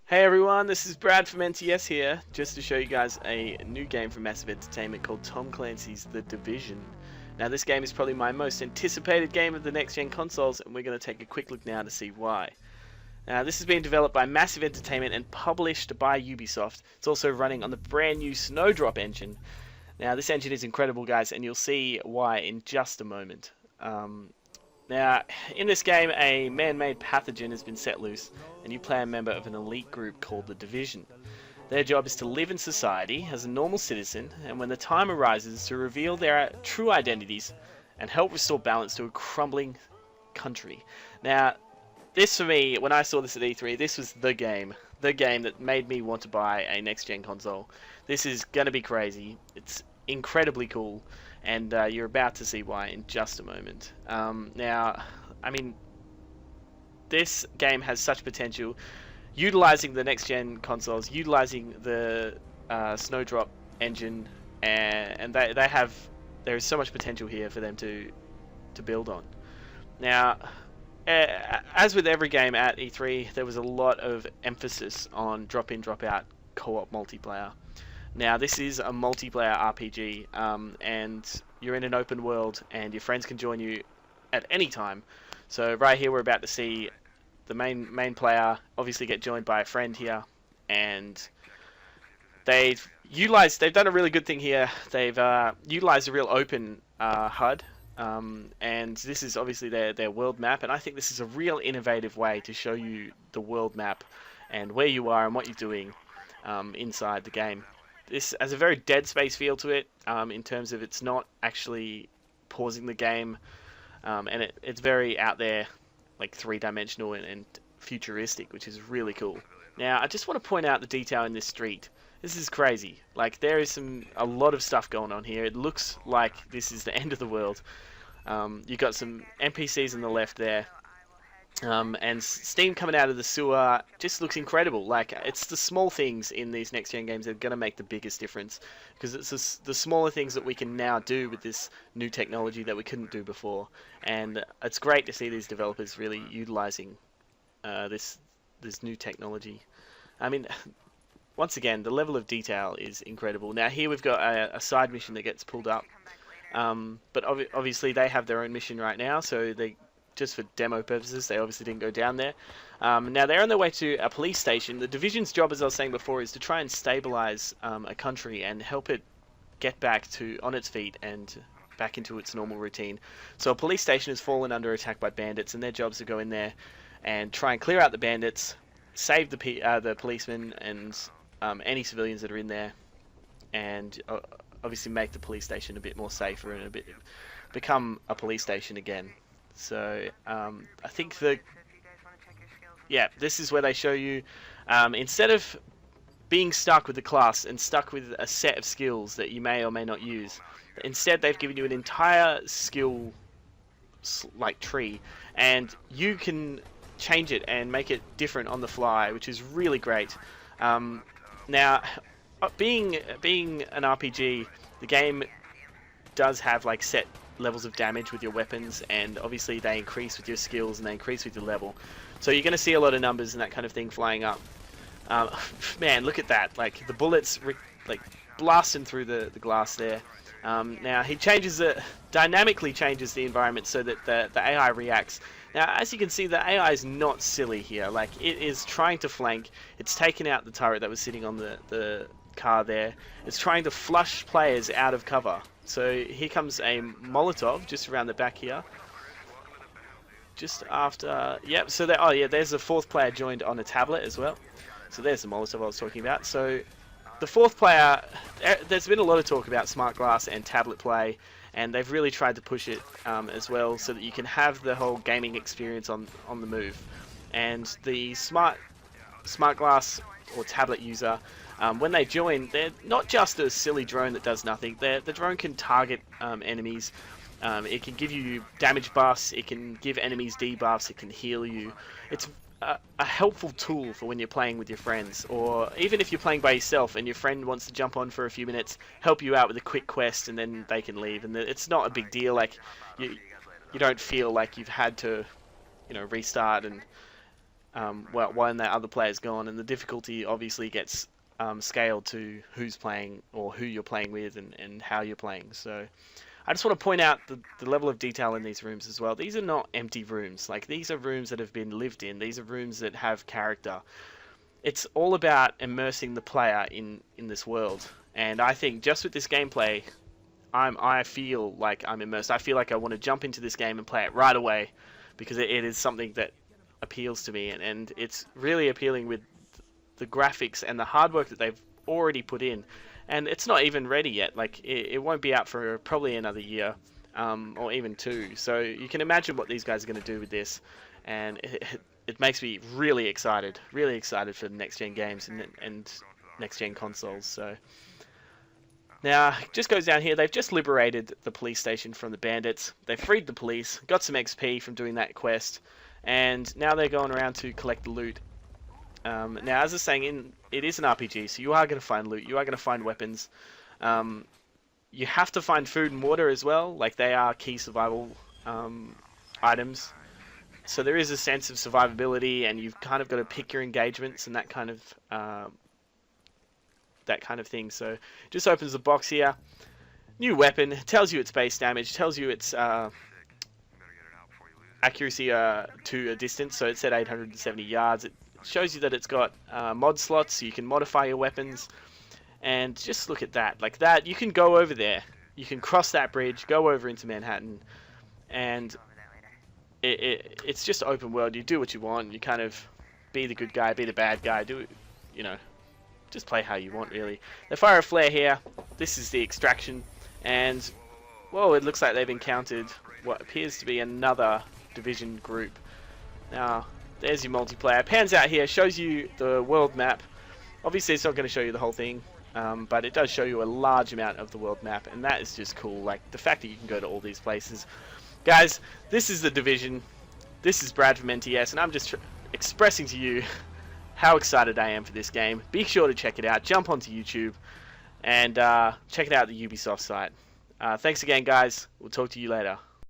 Hey everyone, this is Brad from NTS here, just to show you guys a new game from Massive Entertainment called Tom Clancy's The Division. Now this game is probably my most anticipated game of the next gen consoles, and we're going to take a quick look now to see why. Now this has been developed by Massive Entertainment and published by Ubisoft. It's also running on the brand new Snowdrop engine. Now this engine is incredible, guys, and you'll see why in just a moment. Now, in this game, a man-made pathogen has been set loose, and you play a member of an elite group called the Division. Their job is to live in society as a normal citizen, and when the time arises, to reveal their true identities and help restore balance to a crumbling country. Now, this for me, when I saw this at E3, this was the game that made me want to buy a next-gen console. This is going to be crazy. It's incredibly cool. And you're about to see why in just a moment. Now, I mean, this game has such potential, utilizing the next-gen consoles, utilizing the Snowdrop engine, and there is so much potential here for them to build on. Now, as with every game at E3, there was a lot of emphasis on drop-in, drop-out co-op multiplayer. Now this is a multiplayer RPG, and you're in an open world, and your friends can join you at any time. So right here we're about to see the main player obviously get joined by a friend here, and they've done a really good thing here. They've utilized a real open HUD, and this is obviously their world map, and I think this is a real innovative way to show you the world map and where you are and what you're doing inside the game. This has a very Dead Space feel to it, in terms of it's not actually pausing the game, and it's very out there, like three-dimensional and futuristic, which is really cool. Now, I just want to point out the detail in this street. This is crazy. Like, there is a lot of stuff going on here. It looks like this is the end of the world. You've got some NPCs on the left there. And steam coming out of the sewer just looks incredible. Like, it's the small things in these next-gen games that are going to make the biggest difference, because it's the smaller things that we can now do with this new technology that we couldn't do before. And it's great to see these developers really utilizing this new technology. I mean, once again, the level of detail is incredible. Now here we've got a side mission that gets pulled up, but obviously they have their own mission right now, so just for demo purposes, they obviously didn't go down there. Now they're on their way to a police station. The Division's job, as I was saying before, is to try and stabilize a country and help it get back on its feet and back into its normal routine. So a police station has fallen under attack by bandits, and their job is to go in there and try and clear out the bandits, save the policemen and any civilians that are in there, and obviously make the police station a bit more safer and become a police station again. So I think this is where they show you, instead of being stuck with the class and stuck with a set of skills that you may or may not use, instead they've given you an entire skill like tree, and you can change it and make it different on the fly, which is really great. Now, being an RPG, the game does have like set levels of damage with your weapons, and obviously they increase with your skills and they increase with your level. So you're going to see a lot of numbers and that kind of thing flying up. Man, look at that! Like the bullets, like blasting through the glass there. Now he dynamically changes the environment so that the AI reacts. Now, as you can see, the AI is not silly here. Like, it is trying to flank. It's taken out the turret that was sitting on the car there. It's trying to flush players out of cover. So here comes a Molotov just around the back here. Just after, yep. So there's a fourth player joined on a tablet as well. So there's the Molotov I was talking about. So the fourth player, there's been a lot of talk about smart glass and tablet play, and they've really tried to push it as well, so that you can have the whole gaming experience on the move. And the smart glass or tablet user, when they join, they're not just a silly drone that does nothing. The drone can target enemies. It can give you damage buffs. It can give enemies debuffs. It can heal you. It's a helpful tool for when you're playing with your friends, or even if you're playing by yourself and your friend wants to jump on for a few minutes, help you out with a quick quest, and then they can leave. And it's not a big deal. Like, you don't feel like you've had to, restart and when that other player's gone, and the difficulty obviously gets scaled to who's playing or who you're playing with and how you're playing. So I just want to point out the level of detail in these rooms as well. These are not empty rooms. Like, these are rooms that have been lived in. These are rooms that have character. It's all about immersing the player in this world. And I think just with this gameplay, I feel like I'm immersed. I feel like I want to jump into this game and play it right away, because it is something that appeals to me, and it's really appealing with the graphics and the hard work that they've already put in. And it's not even ready yet. Like, it won't be out for probably another year, or even 2. So you can imagine what these guys are going to do with this, and it makes me really excited for the next gen games and next gen consoles. So now, it just goes down here. They've just liberated the police station from the bandits. They've freed the police, got some XP from doing that quest, and now they're going around to collect the loot. Now, as I was saying, it is an RPG, so you are going to find loot. You are going to find weapons. You have to find food and water as well. Like, they are key survival items. So there is a sense of survivability, and you've kind of got to pick your engagements and that kind of thing. So just opens the box here. New weapon. Tells you its base damage. Tells you its accuracy to a distance. So it's at 870 yards. It shows you that it's got mod slots, so you can modify your weapons. And just look at that. Like that, you can go over there. You can cross that bridge, go over into Manhattan, and it's just open world. You do what you want. You kind of be the good guy, be the bad guy. Do it, you know. Just play how you want, really. They fire a flare here. This is the extraction. And, whoa, it looks like they've encountered what appears to be another division group. Now, there's your multiplayer. Pans out here, shows you the world map. Obviously, it's not going to show you the whole thing, but it does show you a large amount of the world map, and that is just cool. Like, the fact that you can go to all these places. Guys, this is the division. This is Brad from NTS, and I'm just expressing to you how excited I am for this game. Be sure to check it out. Jump onto YouTube and check it out at the Ubisoft site. Thanks again, guys. We'll talk to you later.